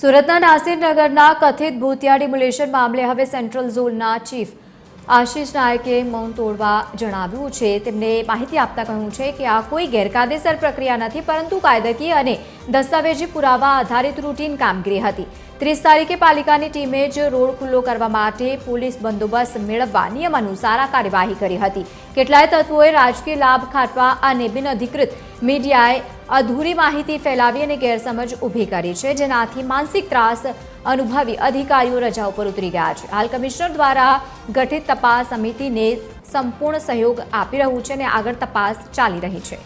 સુરતના નાસિરનગરના કથિત ભૂતિયા ડિમોલેશન મામલે હવે સેન્ટ્રલ ઝોનના ચીફ આશિષ નાયકે મૌન તોડવા જણાવ્યું છે। તેમણે માહિતી આપતા કહ્યું છે કે આ કોઈ ગેરકાયદેસર પ્રક્રિયા નથી, પરંતુ કાયદાકીય અને દસ્તાવેજી પુરાવા આધારિત રૂટીન કામગીરી હતી। 30 તારીખે પાલિકાની ટીમે જ રોડ ખુલ્લો કરવા માટે પોલીસ બંદોબસ્ત મેળવવા નિયમ અનુસાર આ કાર્યવાહી કરી હતી। કેટલાય તત્વોએ રાજકીય લાભ ખાટવા અને બિનઅધિકૃત મીડિયાએ અધૂરી માહિતી ફેલાવી અને ગેરસમજ ઊભી કરી છે, જેનાથી માનસિક ત્રાસ અનુભવી અધિકારીઓ રજા ઉપર ઉતરી ગયા છે। હાલ કમિશનર દ્વારા ગઠિત તપાસ સમિતિને સંપૂર્ણ સહયોગ આપી રહ્યું છે અને આગળ તપાસ ચાલી રહી છે।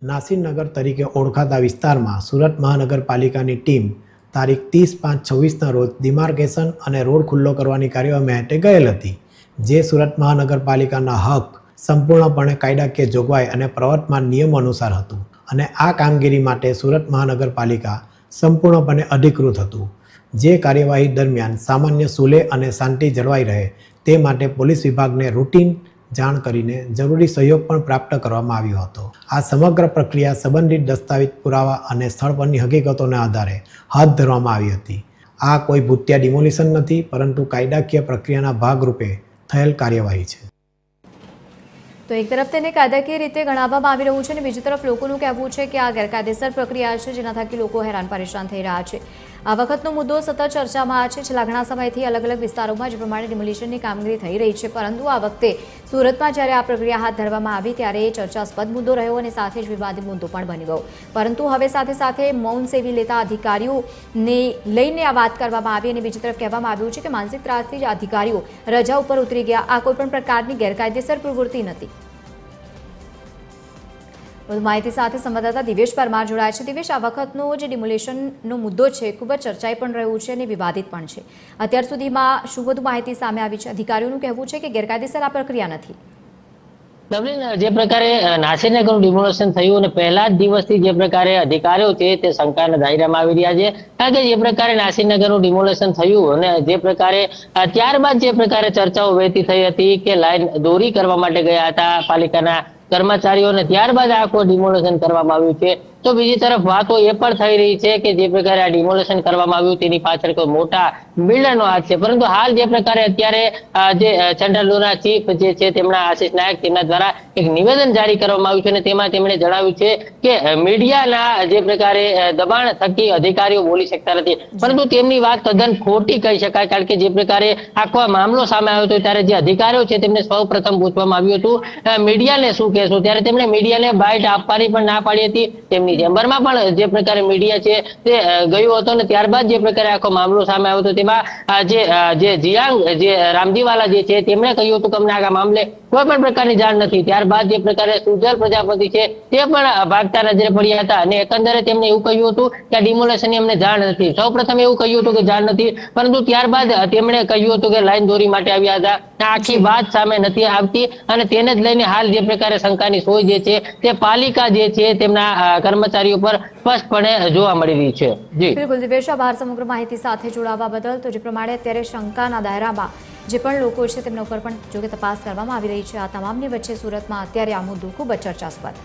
નાસિરનગર તરીકે ઓળખાતા વિસ્તારમાં સુરત મહાનગરપાલિકાની ટીમ તારીખ 30/5/26ના રોજ ડિમાર્કેશન અને રોડ ખુલ્લો કરવાની કાર્યવાહી માટે ગયેલ હતી, જે સુરત મહાનગરપાલિકાના હક સંપૂર્ણપણે કાયદાકીય જોગવાઈ અને પ્રવર્તમાન નિયમો અનુસાર હતું અને આ કામગીરી માટે સુરત મહાનગરપાલિકા સંપૂર્ણપણે અધિકૃત હતું। જે કાર્યવાહી દરમિયાન સામાન્ય સુલે અને શાંતિ જળવાઈ રહે તે માટે પોલીસ વિભાગને રૂટીન જાણ કરીને જરૂરી સહયોગ પણ પ્રાપ્ત કરવામાં આવ્યો હતો। આ સમગ્ર પ્રક્રિયા સંબંધિત દસ્તાવેજ પુરાવા અને સ્થળ પરની હકીકતોના આધારે હાથ ધરવામાં આવી હતી। આ કોઈ ભૂતિયા ડિમોલિશન નથી, પરંતુ કાયદાકીય પ્રક્રિયાના ભાગરૂપે થયેલ કાર્યવાહી છે। તો એક તરફ તેને કાયદાકીય રીતે ગણાવવામાં આવી રહ્યું છે અને બીજી તરફ લોકોનું કહેવું છે કે આ ગેરકાયદેસર પ્રક્રિયા છે, જેના થકી લોકો હેરાન પરેશાન થઈ રહ્યા છે। આ વખતનો મુદ્દો સતત ચર્ચામાં છે। છેલ્લા ઘણા સમયથી અલગ અલગ વિસ્તારોમાં જે પ્રમાણે ડિમોલિશનની કામગીરી થઈ રહી છે, પરંતુ આ વખતે સુરતમાં જ્યારે આ પ્રક્રિયા હાથ ધરવામાં આવી ત્યારે ચર્ચાસ્પદ મુદ્દો રહ્યો અને સાથે જ વિવાદિત મુદ્દો પણ બની ગયો। પરંતુ હવે સાથે સાથે મૌન સેવી લેતા અધિકારીઓને લઈને આ વાત કરવામાં આવી અને બીજી તરફ કહેવામાં આવ્યું છે કે માનસિક ત્રાસથી જ અધિકારીઓ રજા ઉપર ઉતરી ગયા। આ કોઈપણ પ્રકારની ગેરકાયદેસર પ્રવૃત્તિ નથી। વધુ માહિતી સાથે સંવાદદાતા દિવેશ પરમાર જોડાયા છે। દિવેશ, આ વખતનો જે ડિમોલેશનનો મુદ્દો છે ખૂબ જ ચર્ચાઈ પણ રહ્યું છે અને વિવાદિત પણ છે। અત્યાર સુધીમાં શું વધુ માહિતી સામે આવી છે? અધિકારીઓનું કહેવું છે કે ગેરકાયદેસર આ પ્રક્રિયા નથી। નવલીન, જે પ્રકારે નાસિરનગરનું ડિમોલેશન થયું અને પહેલા જ દિવસથી જે પ્રકારે અધિકારીઓ છે તે શંકાના દાયરામાં આવી રહ્યા છે, કારણ કે જે પ્રકારે નાસિરનગરનું ડિમોલેશન થયું અને જે પ્રકારે ત્યારબાદ જે પ્રકારે ચર્ચાઓ વહેતી થઈ હતી કે લાઈન દોરી કરવા માટે ગયા હતા પાલિકાના કર્મચારીઓને, ત્યારબાદ આખું ડિમોલેશન કરવામાં આવ્યું છે। તો બીજી તરફ વાતો એ પણ થઈ રહી છે કે જે પ્રકારે આ ડિમોલેશન કરવામાં આવ્યું તેની પાછળ કોઈ મોટા બિલ્ડરનો હાથ છે, પરંતુ હાલ જે પ્રકારે અત્યારે જે સેન્ટ્રલ ઝોનના ચીફ જે છે તેમના આશિષ નાયક તેમના દ્વારા એક નિવેદન જારી કરવામાં આવ્યું છે અને તેમાં તેમણે જણાવ્યું છે કે મીડિયાના જે પ્રકારે દબાણ થકી અધિકારીઓ બોલી શકતા નથી, પરંતુ તેમની વાત તદ્દન ખોટી કહી શકાય, કારણ કે જે પ્રકારે આખો મામલો સામે આવ્યો હતો ત્યારે જે અધિકારીઓ છે તેમને સૌ પ્રથમ પૂછવામાં આવ્યું હતું મીડિયાને શું કહેશો, ત્યારે તેમણે મીડિયાને બાઇટ આપવાની પણ ના પાડી હતી। તેમની ચેમ્બરમાં પણ જે પ્રકારે મીડિયા છે તે ગયું હતું અને ત્યારબાદ જે પ્રકારે આખો મામલો સામે આવ્યો હતો તેમાં જે જિયાંગ જે રામજીવાલા જે છે તેમણે કહ્યું હતું કે અમને આ મામલે કોઈ પણ પ્રકારની જાણ નથી। ત્યારબાદ જે પ્રકારે સુજલ પ્રજાપતિ છે તે પણ ભાગતા નજરે પડ્યા હતા અને એકંદરે તેમણે એવું કહ્યું હતું કે ડિમોલેશનની અમને જાણ નથી। સૌપ્રથમ એવું કહ્યું હતું કે જાણ નથી, પરંતુ ત્યારબાદ તેમણે કહ્યું હતું કે લાઈન દોરી માટે આવ્યા હતા। આખી વાત સામે નથી આવતી અને તેને જ લઈને હાલ જે પ્રકારે શંકાની સોય જે છે તે પાલિકા જે છે તેમના કર્મચારીઓ પર સ્પષ્ટપણે જોવા મળી રહી છે। જી બિલકુલ દિવેશ, આભાર સમગ્ર માહિતી સાથે જોડાવા બદલ। તો જે પ્રમાણે અત્યારે શંકાના દાયરામાં જે પણ લોકો છે તેમના ઉપર પણ જોકે તપાસ કરવામાં આવી રહી છે, આ તમામની વચ્ચે સુરતમાં અત્યારે આ મુદ્દો ખૂબ જ ચર્ચાસ્પદ